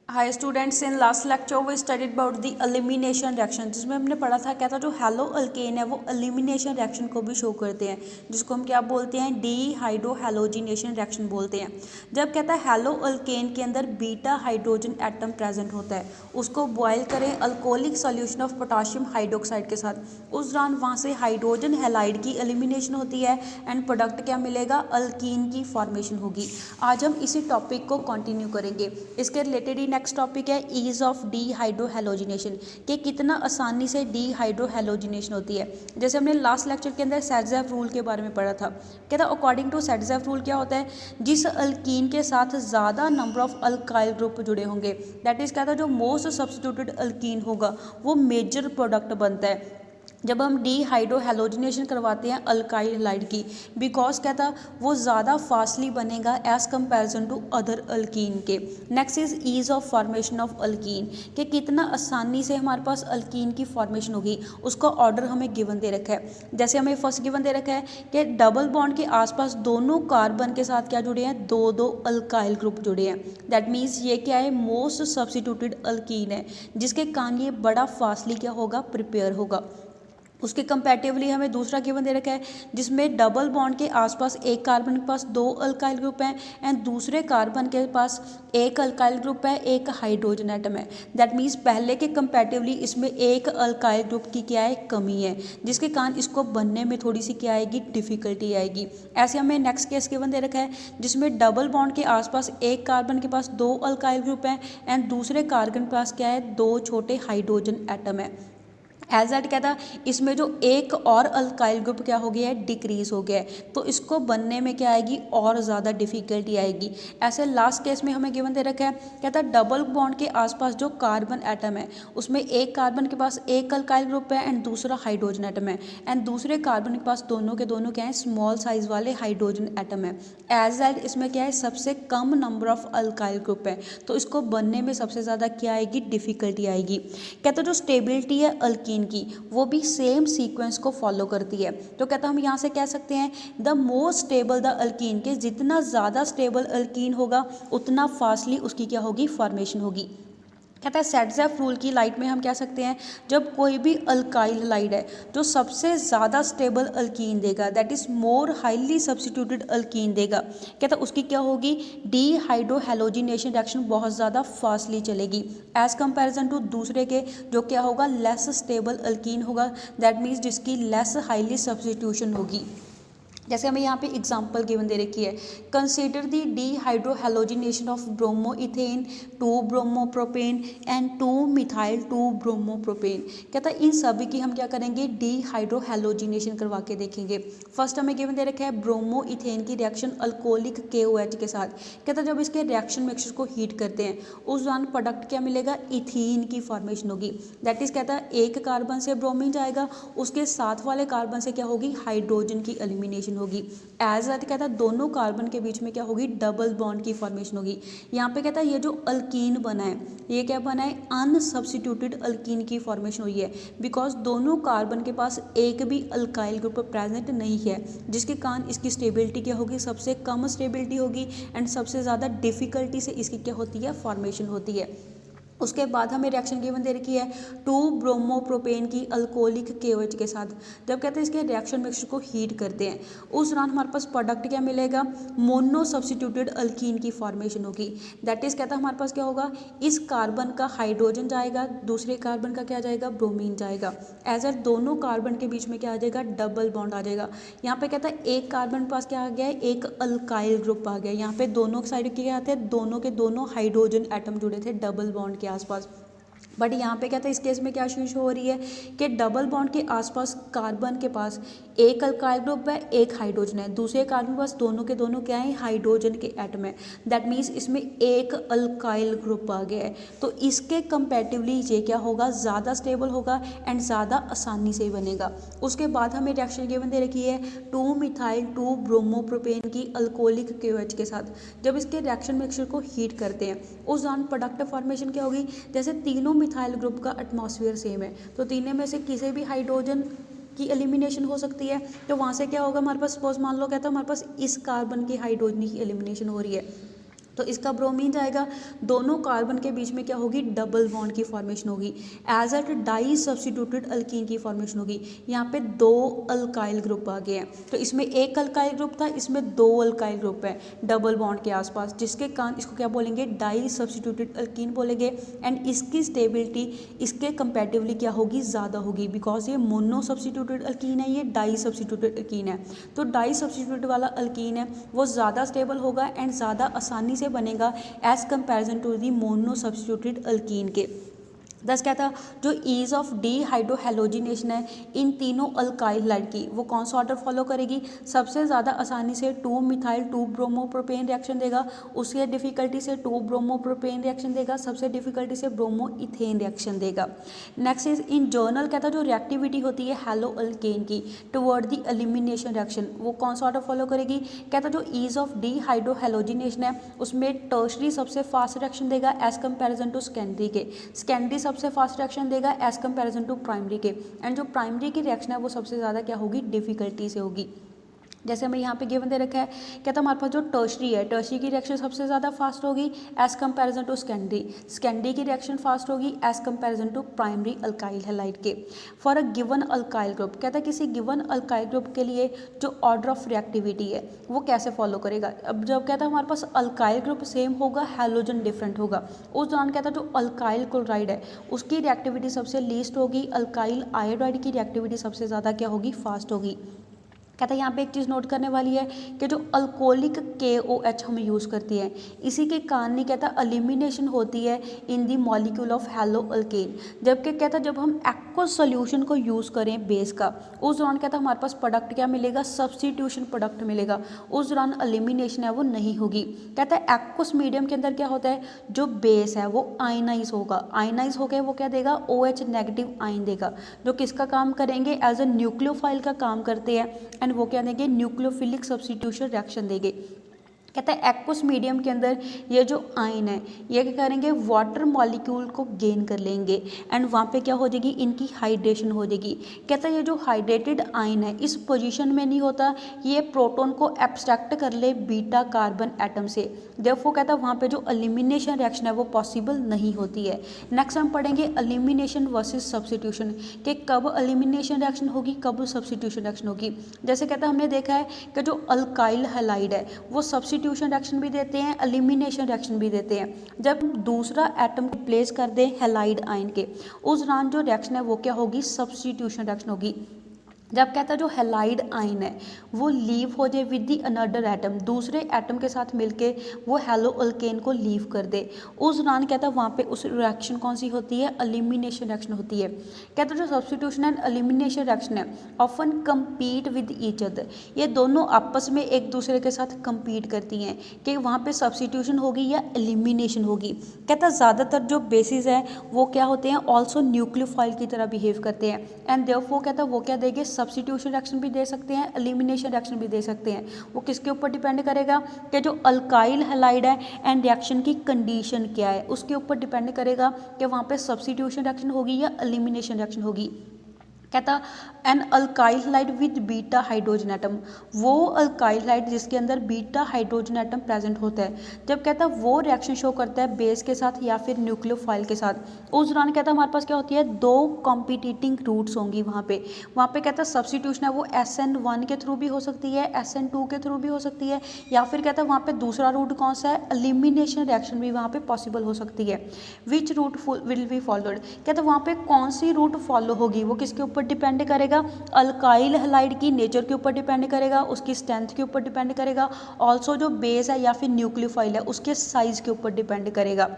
Hi students, in last lecture we studied about the elimination reaction, जिसमें हमने पढ़ा था क्या था, जो हेलो अल्केन है वो एलिमिनेशन रिएक्शन को भी शो करते हैं, जिसको हम क्या बोलते हैं, डी हाइड्रो हेलोजिनेशन रिएक्शन बोलते हैं। जब कहता है हेलो अल्केन के अंदर बीटा हाइड्रोजन एटम प्रेजेंट होता है, उसको बॉयल करें alcoholic solution of potassium hydroxide के साथ, उस दौरान वहाँ से हाइड्रोजन हैलाइड की एलिमिनेशन होती है एंड प्रोडक्ट क्या मिलेगा, अल्कीन की फॉर्मेशन होगी। आज हम इसी टॉपिक को कंटिन्यू करेंगे। इसके रिलेटेड ही नेक्स्ट टॉपिक है ease of dehydrohalogenation, कि कितना आसानी से डी हाइड्रो हेलोजिनेशन होती है। जैसे हमने लास्ट लेक्चर के अंदर सेडजेफ रूल के बारे में पढ़ा था। कहता है अकॉर्डिंग टू सेडजेफ रूल क्या होता है, जिस अल्कीन के साथ ज़्यादा नंबर ऑफ अल्काइल ग्रुप जुड़े होंगे, दैट इज़ कहता है जो मोस्ट सब्स्टिट्यूटेड अल्कीन होगा वो मेजर प्रोडक्ट बनता है जब हम डी हाइड्रो हेलोजिनेशन करवाते हैं अल्काइल हैलाइड की, बिकॉज कहता वो ज़्यादा फास्टली बनेगा as comparison to other alkene के। Next is ease of formation of alkene, कि कितना आसानी से हमारे पास अल्कीन की फॉर्मेशन होगी, उसका ऑर्डर हमें गिवन दे रखा है। जैसे हमें फर्स्ट गिवन दे रखा है कि डबल बॉन्ड के आसपास दोनों कार्बन के साथ क्या जुड़े हैं, दो दो अल्काइल ग्रुप जुड़े हैं। दैट मीन्स ये क्या है, मोस्ट सब्स्टिट्यूटेड अल्कीन है, जिसके कारण ये बड़ा फास्टली क्या होगा, प्रिपेयर होगा। उसके कंपैरेटिवली हमें दूसरा गिवन दे रखा है जिसमें डबल बॉन्ड के आसपास एक कार्बन के पास दो अल्काइल ग्रुप हैं एंड दूसरे कार्बन के पास एक अल्काइल ग्रुप है, एक हाइड्रोजन एटम है। दैट मीन्स पहले के कंपैरेटिवली इसमें एक अल्काइल ग्रुप की क्या है, कमी है, जिसके कारण इसको बनने में थोड़ी सी क्या आएगी, डिफिकल्टी आएगी। ऐसे हमें नेक्स्ट केस गिवन दे रखा है जिसमें डबल बॉन्ड के आसपास एक कार्बन के पास दो अल्काइल ग्रुप हैं एंड दूसरे कार्बन के पास क्या है, दो छोटे हाइड्रोजन एटम है। एज दैट कहता इसमें जो एक और अल्काइल ग्रुप क्या हो गया है, डिक्रीज हो गया है, तो इसको बनने में क्या आएगी, और ज़्यादा डिफिकल्टी आएगी। ऐसे लास्ट केस में हमें गिवन दे रखा है, कहता है डबल बॉन्ड के आसपास जो कार्बन एटम है उसमें एक कार्बन के पास एक अल्काइल ग्रुप है एंड दूसरा हाइड्रोजन एटम है एंड दूसरे कार्बन के पास दोनों के दोनों क्या है, स्मॉल साइज वाले हाइड्रोजन एटम है। एज दैट इसमें क्या है, सबसे कम नंबर ऑफ अल्काइल ग्रुप है, तो इसको बनने में सबसे ज़्यादा क्या आएगी, डिफिकल्टी आएगी। कहता जो स्टेबिलिटी है अल्कीन की, वो भी सेम सीक्वेंस को फॉलो करती है। तो कहता हम यहाँ से कह सकते हैं the more stable the alkyne, के जितना ज़्यादा स्टेबल अल्कीन होगा उतना फास्टली उसकी क्या होगी, फॉर्मेशन होगी। कहता है सेडजेफ रूल की लाइट में हम कह सकते हैं जब कोई भी अल्काइल हैलाइड है जो सबसे ज़्यादा स्टेबल अल्कीन देगा, that is more highly substituted alkyne देगा, कहता है उसकी क्या होगी, डी हाइड्रो हेलोजिनेशन रिएक्शन बहुत ज़्यादा फास्टली चलेगी एज कंपैरिजन टू दूसरे के जो क्या होगा, लेस स्टेबल अल्कीन होगा, दैट मीन्स जिसकी लेस हाईली सब्स्टिट्यूशन होगी। जैसे हमें यहाँ पे एग्जांपल गिवन दे रखी है, consider the dehydrohalogenation of bromoethane two bromopropane and two methyl two bromopropane. कहता है इन सभी की हम क्या करेंगे, डी हाइड्रो हेलोजिनेशन करवा के देखेंगे। फर्स्ट हमें गिवन दे रखा है ब्रोमो इथेन की रिएक्शन अल्कोहलिक KOH के साथ। कहता है जब इसके रिएक्शन मिक्सचर को हीट करते हैं उस दौरान प्रोडक्ट क्या मिलेगा, इथीन की फॉर्मेशन होगी। दैट इज कहता है एक कार्बन से ब्रोमीन जाएगा, उसके साथ वाले कार्बन से क्या होगी, हाइड्रोजन की एलिमिनेशन होगी। एज दैट कहता है दोनों कार्बन के बीच में क्या होगी, डबल बॉन्ड की फॉर्मेशन होगी। यहाँ पे कहता है ये जो अल्कीन बना है, ये क्या बना है, अनसब्स्टिट्यूटेड अल्कीन की फॉर्मेशन हुई है, बिकॉज दोनों कार्बन के पास एक भी अल्काइल ग्रुप प्रेजेंट नहीं है, जिसके कारण इसकी स्टेबिलिटी क्या होगी, सबसे कम स्टेबिलिटी होगी एंड सबसे ज़्यादा डिफिकल्टी से इसकी क्या होती है, फॉर्मेशन होती है। उसके बाद हमें रिएक्शन गिवन दे रखी है टू ब्रोमोप्रोपेन की अल्कोहलिक KOH के साथ। जब कहते हैं इसके रिएक्शन मिक्सचर को हीट करते हैं उस दौरान हमारे पास प्रोडक्ट क्या मिलेगा, मोनो सब्स्टिट्यूटेड अल्कीन की फॉर्मेशन होगी। दैट इज कहता है हमारे पास क्या होगा, इस कार्बन का हाइड्रोजन जाएगा, दूसरे कार्बन का क्या जाएगा, ब्रोमीन जाएगा। एज अ दोनों कार्बन के बीच में क्या आ जाएगा, डबल बॉन्ड आ जाएगा। यहाँ पे कहता है एक कार्बन के पास क्या आ गया है, एक अल्काइल ग्रुप आ गया। यहाँ पे दोनों साइड के क्या आते हैं, दोनों के दोनों हाइड्रोजन एटम जुड़े थे डबल बॉन्ड के आसपास। बट यहाँ पे क्या था, इस केस में क्या चीज़ हो रही है कि डबल बॉन्ड के आसपास कार्बन के पास एक अल्काइल ग्रुप है, एक हाइड्रोजन है, दूसरे कार्बन के पास दोनों के दोनों क्या है, हाइड्रोजन के एटम है। दैट मीन्स इसमें एक अल्काइल ग्रुप आ गया है, तो इसके कंपैरेटिवली ये क्या होगा, ज़्यादा स्टेबल होगा एंड ज़्यादा आसानी से बनेगा। उसके बाद हमें रिएक्शन गिवन दे रखी है टू मिथाइल टू ब्रोमोप्रोपेन की अल्कोहलिक KOH के साथ। जब इसके रिएक्शन मिक्सचर को हीट करते हैं उस दौरान प्रोडक्ट फॉर्मेशन क्या होगी, जैसे तीनों मिथाइल ग्रुप का एटमॉस्फेयर सेम है, तो तीनों में से किसी भी हाइड्रोजन की एलिमिनेशन हो सकती है, तो वहाँ से क्या होगा हमारे पास, सपोज मान लो कहता है हमारे पास इस कार्बन की हाइड्रोजन की एलिमिनेशन हो रही है, तो इसका ब्रोमीन जाएगा, दोनों कार्बन के बीच में क्या होगी, डबल बॉन्ड की फॉर्मेशन होगी। As at disubstituted alkene की फॉर्मेशन होगी। यहाँ पे 2 अल्काइल ग्रुप आ गए हैं, तो इसमें एक अल्काइल ग्रुप था, इसमें 2 अल्काइल ग्रुप है डबल बॉन्ड के आसपास, जिसके कारण इसको क्या बोलेंगे, डाई सब्स्टिट्यूटेड अल्कीन बोलेंगे। एंड इसकी स्टेबिलिटी इसके कंपैरेटिवली क्या होगी, ज़्यादा होगी, बिकॉज ये मोनो सब्स्टिट्यूटेड अल्कीन है, ये डाई सब्स्टिट्यूटेड अल्कीन है। तो डाई सब्स्टिट्यूटेड वाला अल्कीन है वो ज़्यादा स्टेबल होगा एंड ज़्यादा आसानी से बनेगा as comparison to the monosubstituted alkene के। दस क्या था, जो ईज ऑफ डीहाइड्रोहेलोजिनेशन है इन तीनों अल्काइल हैलाइड की, वो कौन सा ऑर्डर फॉलो करेगी, सबसे ज़्यादा आसानी से 2 मिथाइल 2 ब्रोमोप्रोपेन रिएक्शन देगा, उसके डिफिकल्टी से 2 ब्रोमोप्रोपेन रिएक्शन देगा, सबसे डिफिकल्टी से ब्रोमो इथेन रिएक्शन देगा। नेक्स्ट इज इन जर्नल क्या था, जो रिएक्टिविटी होती है हैलो अल्केन की टुवर्ड द एलिमिनेशन रिएक्शन, वो कौन सा ऑर्डर फॉलो करेगी, क्या था, जो ईज ऑफ डीहाइड्रोहेलोजिनेशन है उसमें टर्शरी सबसे फास्ट रिएक्शन देगा एज कंपेरिजन टू सेकेंडरी के, सेकेंडरी सबसे फास्ट रिएक्शन देगा एज कंपैरिजन टू प्राइमरी के। एंड जो प्राइमरी की रिएक्शन है वो सबसे ज़्यादा क्या होगी, डिफिकल्टी से होगी। जैसे हमें यहाँ पे गिवन दे रखा है, क्या था, हमारे पास जो टर्शरी है, टर्शरी की रिएक्शन सबसे ज़्यादा फास्ट होगी as comparison to secondary, secondary की रिएक्शन फास्ट होगी as comparison to primary alkyl halide के। For a given alkyl group, कहता है किसी गिवन अल्काइल ग्रुप के लिए जो ऑर्डर ऑफ रिएक्टिविटी है वो कैसे फॉलो करेगा। अब जब कहता है हमारे पास अल्काइल ग्रुप सेम होगा, हैलोजन डिफरेंट होगा, उस दौरान कहता है जो अल्काइल क्लोराइड है उसकी रिएक्टिविटी सबसे लीस्ट होगी, अल्काइल आयोडाइड की रिएक्टिविटी सबसे ज़्यादा क्या होगी, फास्ट होगी। कहता है यहाँ पे एक चीज़ नोट करने वाली है कि जो अल्कोहलिक KOH हम यूज़ करती है, इसी के कारण ही कहता है एलिमिनेशन होती है इन दी मॉलिक्यूल ऑफ हैलो अल्केन। जबकि कहता है जब हम एक्वस सॉल्यूशन को यूज़ करें बेस का, उस दौरान कहता है हमारे पास प्रोडक्ट क्या मिलेगा, सब्स्टिट्यूशन प्रोडक्ट मिलेगा, उस दौरान एलिमिनेशन है वो नहीं होगी। कहता है एक्वस मीडियम के अंदर क्या होता है, जो बेस है वो आयनाइज होगा, आयनाइज होकर वो क्या देगा, OH नेगेटिव आयन देगा, जो किसका काम करेंगे, एज अ न्यूक्लियोफाइल का काम करते हैं। वो क्या देंगे, न्यूक्लियोफिलिक सब्स्टिट्यूशन रिएक्शन देंगे। कहता है एक्वस मीडियम के अंदर ये जो आयन है ये क्या करेंगे, वाटर मॉलिक्यूल को गेन कर लेंगे एंड वहाँ पे क्या हो जाएगी, इनकी हाइड्रेशन हो जाएगी। कहता है ये जो हाइड्रेटेड आयन है इस पोजीशन में नहीं होता, ये प्रोटॉन को एब्स्ट्रैक्ट कर ले बीटा कार्बन एटम से, देयरफॉर कहता है वहाँ पे जो एलिमिनेशन रिएक्शन है वो पॉसिबल नहीं होती है। नेक्स्ट हम पढ़ेंगे एलिमिनेशन वर्सेस सब्स्टिट्यूशन, कि कब एलिमिनेशन रिएक्शन होगी, कब सब्स्टिट्यूशन रिएक्शन होगी। जैसे कहता है हमने देखा है कि जो अल्काइल हैलाइड है वो सब्स्टिट्यूशन रिएक्शन भी देते हैं, एलिमिनेशन रिएक्शन भी देते हैं। जब दूसरा एटम को प्लेस कर दें हैलाइड आयन के, उस दौरान जो रिएक्शन है वो क्या होगी, सब्स्टिट्यूशन रिएक्शन होगी। जब कहता है जो हैलाइड आयन है वो लीव हो जाए विद दी अनदर एटम, दूसरे एटम के साथ मिलके वो हैलो अल्केन को लीव कर दे, उस दौरान कहता है वहाँ पे उस रिएक्शन कौन सी होती है, एलिमिनेशन रिएक्शन होती है। कहता है जो सब्स्टिट्यूशन एंड एलिमिनेशन रिएक्शन है often compete with each other, ये दोनों आपस में एक दूसरे के साथ कम्पीट करती हैं कि वहाँ पे सब्स्टिट्यूशन होगी या एलिमिनेशन होगी। कहता है ज़्यादातर जो बेसिस है वो क्या होते हैं, ऑल्सो न्यूक्लियोफाइल की तरह बिहेव करते हैं एंड देयरफॉर कहता है वो क्या देंगे, सब्स्टिट्यूशन रिएक्शन भी दे सकते हैं, एलिमिनेशन रिएक्शन भी दे सकते हैं। वो किसके ऊपर डिपेंड करेगा कि जो अल्काइल हैलाइड है एंड रिएक्शन की कंडीशन क्या है, उसके ऊपर डिपेंड करेगा कि वहाँ पे सब्स्टिट्यूशन रिएक्शन होगी या एलिमिनेशन रिएक्शन होगी। कहता an alkyl halide with beta hydrogen atom, वो अल्काइल हैलाइड जिसके अंदर बीटा हाइड्रोजन एटम प्रेजेंट होता है, जब कहता है वो रिएक्शन शो करता है बेस के साथ या फिर न्यूक्लियोफाइल के साथ, उस दौरान कहता है हमारे पास क्या होती है, 2 कॉम्पिटिटिंग रूट्स होंगी वहाँ पे कहता है सब्स्टिट्यूशन है वो SN1 के थ्रू भी हो सकती है, SN2 के थ्रू भी हो सकती है, या फिर कहता है वहाँ पे दूसरा रूट कौन सा है, एलिमिनेशन रिएक्शन भी वहाँ पे पॉसिबल हो सकती है। Which route will be followed, कहता है वहाँ पे कौन सी रूट फॉलो होगी, वो किसके ऊपर डिपेंड करेगा, अल्काइल हैलाइड की नेचर के ऊपर डिपेंड करेगा, उसकी स्ट्रेंथ के ऊपर डिपेंड करेगा, ऑल्सो जो बेस है या फिर न्यूक्लियोफाइल है उसके साइज के ऊपर डिपेंड करेगा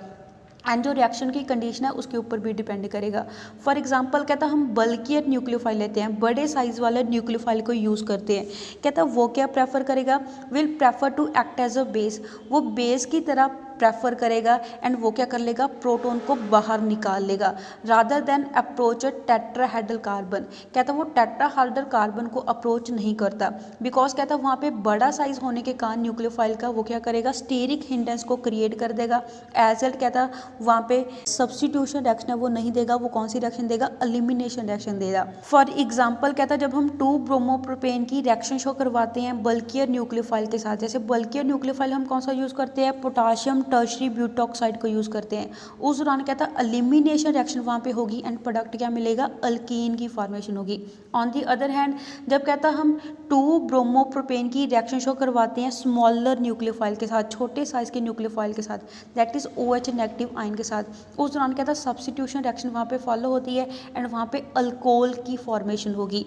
एंड जो रिएक्शन की कंडीशन है उसके ऊपर भी डिपेंड करेगा। फॉर एग्जांपल कहता हम बल्कियर न्यूक्लियोफाइल लेते हैं, बड़े साइज वाले न्यूक्लियोफाइल को यूज़ करते हैं, कहता वो क्या प्रेफर करेगा, will prefer to act as a base, वो बेस की तरह प्रेफर करेगा एंड वो क्या कर लेगा, प्रोटॉन को बाहर निकाल लेगा, rather than approach tetrahedral carbon. कहता वो टेट्राहेड्रल कार्बन को अप्रोच नहीं करता, बिकॉज कहता वहाँ पे बड़ा साइज होने के कारण न्यूक्लियोफाइल का वो क्या करेगा, स्टेरिक हिंडेंस को क्रिएट कर देगा। एज एट कहता वहाँ पे सब्स्टिट्यूशन रिएक्शन है वो नहीं देगा, वो कौन सी रिएक्शन देगा, एलिमिनेशन रिएक्शन देगा। फॉर एग्जाम्पल कहता जब हम 2 ब्रोमोप्रोपेन की रिएक्शन शो करवाते हैं बल्कियर न्यूक्लियोफाइल के साथ, जैसे बल्कियर न्यूक्लियोफाइल हम कौन सा यूज़ करते हैं, पोटाशियम टर्शरी ब्यूटॉक्साइड को यूज़ करते हैं, उस दौरान कहता एलिमिनेशन रिएक्शन वहाँ पे होगी एंड प्रोडक्ट क्या मिलेगा, अल्कीन की फॉर्मेशन होगी। ऑन दी अदर हैंड जब कहता हम 2 ब्रोमोप्रोपेन की रिएक्शन शो करवाते हैं स्मॉलर न्यूक्लियोफाइल के साथ, छोटे साइज के न्यूक्लियोफाइल के साथ, that is OH negative ion के साथ, उस दौरान कहता सब्स्टिट्यूशन रिएक्शन वहाँ पे फॉलो होती है एंड वहाँ पे अल्कोहल की फॉर्मेशन होगी।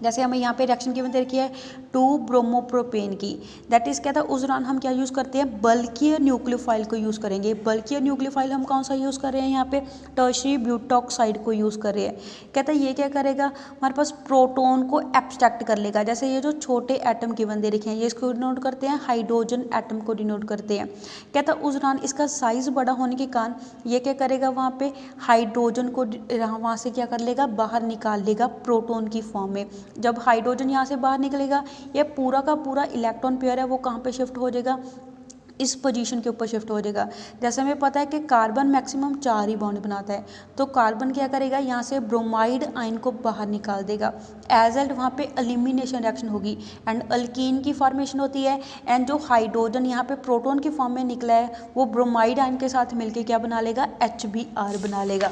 जैसे हमें यहाँ पे रिएक्शन गिवन दे रखी है 2 ब्रोमोप्रोपेन की, दैट इज कहता है उस दौरान हम क्या यूज़ करते हैं, बल्कियर न्यूक्लियोफाइल को यूज़ करेंगे। बल्कियर न्यूक्लियोफाइल हम कौन सा यूज़ कर रहे हैं, यहाँ पे टर्शरी ब्यूटॉक्साइड को यूज़ कर रहे हैं। कहता है ये क्या करेगा, हमारे पास प्रोटॉन को एब्स्ट्रैक्ट कर लेगा। जैसे ये जो छोटे एटम गिवन दे रखे हैं ये इसको डिनोट करते हैं, हाइड्रोजन एटम को डिनोट करते हैं। कहता है उस दौरान इसका साइज़ बड़ा होने के कारण ये क्या करेगा, वहाँ पे हाइड्रोजन को वहाँ से क्या कर लेगा, बाहर निकाल लेगा प्रोटॉन की फॉर्म में। जब हाइड्रोजन यहाँ से बाहर निकलेगा ये पूरा का पूरा इलेक्ट्रॉन पेयर है वो कहाँ पे शिफ्ट हो जाएगा, इस पोजीशन के ऊपर शिफ्ट हो जाएगा। जैसे हमें पता है कि कार्बन मैक्सिमम 4 ही बॉन्ड बनाता है, तो कार्बन क्या करेगा, यहाँ से ब्रोमाइड आयन को बाहर निकाल देगा। एज एल्ट वहाँ पे एलिमिनेशन रिएक्शन होगी एंड अल्कीन की फॉर्मेशन होती है एंड जो हाइड्रोजन यहाँ पे प्रोटॉन की फॉर्म में निकला है वो ब्रोमाइड आयन के साथ मिलके क्या बना लेगा, HBr बना लेगा।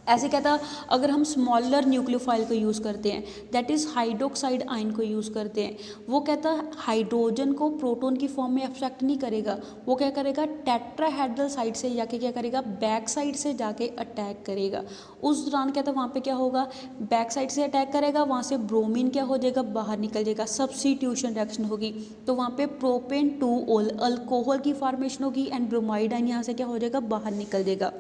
ऐसे कहता अगर हम स्मॉलर न्यूक्लियोफाइल को यूज़ करते हैं, दैट इज़ हाइड्रोक्साइड आयन को यूज़ करते हैं, वो कहता हाइड्रोजन को प्रोटॉन की फॉर्म में एब्स्ट्रैक्ट नहीं करेगा, वो क्या करेगा, टेट्राहेड्रल साइड से जाके क्या करेगा, बैक साइड से जाके अटैक करेगा। उस दौरान कहता वहाँ पे क्या होगा, बैक साइड से अटैक करेगा, वहाँ से ब्रोमीन क्या हो जाएगा, बाहर निकल जाएगा, सब्स्टिट्यूशन रिएक्शन होगी। तो वहाँ पे प्रोपेन 2-ओल अल्कोहल की फॉर्मेशन होगी एंड ब्रोमाइड आयन यहाँ से क्या हो जाएगा, बाहर निकल जाएगा।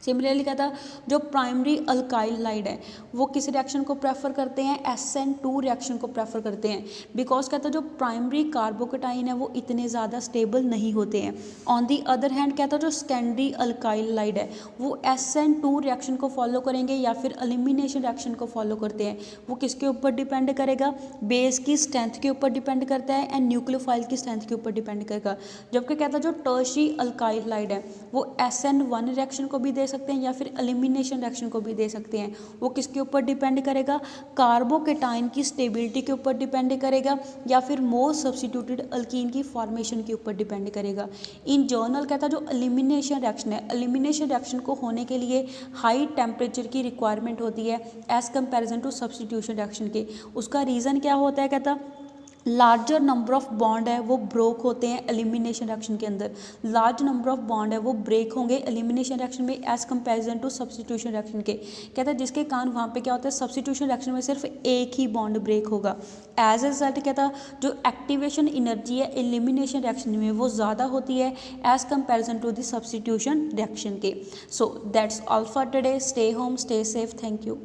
सिमिलरली कहता जो प्राइमरी अल्काइल हाइड है वो किस रिएक्शन को प्रेफर करते हैं, SN2 रिएक्शन को प्रेफर करते हैं, बिकॉज कहता जो प्राइमरी कार्बोकेटाइन है वो इतने ज़्यादा स्टेबल नहीं होते हैं। ऑन दी अदर हैंड कहता जो सेकेंडरी अल्काइल हाइड है वो SN2 रिएक्शन को फॉलो करेंगे या फिर एलिमिनेशन रिएक्शन को फॉलो करते हैं। वो किसके ऊपर डिपेंड करेगा, बेस की स्ट्रेंथ के ऊपर डिपेंड करता है एंड न्यूक्लियोफाइल की स्ट्रेंथ के ऊपर डिपेंड करेगा। जबकि कहता जो टर्शरी अल्काइल हाइड है वो SN1 रिएक्शन को भी दे सकते हैं या फिर एलिमिनेशन रिएक्शन को भी दे सकते हैं। वो किसके ऊपर डिपेंड करेगा, कार्बोकेटाइन की स्टेबिलिटी के ऊपर डिपेंड करेगा या फिर मोर सब्स्टिट्यूटेड अल्कीन की फॉर्मेशन के ऊपर डिपेंड करेगा। इन जर्नल कहता जो एलिमिनेशन रिएक्शन है, एलिमिनेशन रिएक्शन को होने के लिए हाई टेम्परेचर की रिक्वायरमेंट होती है as comparison to substitution reaction के। उसका रीज़न क्या होता है, कहता लार्जर नंबर ऑफ बॉन्ड है वो ब्रोक होते हैं एलिमिनेशन रिएक्शन के अंदर, लार्ज नंबर ऑफ बॉन्ड है वो ब्रेक होंगे एलिमिनेशन रिएक्शन में as comparison to substitution reaction के। कहता है जिसके कारण वहाँ पे क्या होता है, सब्स्टिट्यूशन रिएक्शन में सिर्फ एक ही बॉन्ड ब्रेक होगा। एज ए रिजल्ट कहता जो एक्टिवेशन एनर्जी है एलिमिनेशन रिएक्शन में वो ज़्यादा होती है as comparison to the substitution reaction के। So that's all for today, stay home, stay safe, thank you.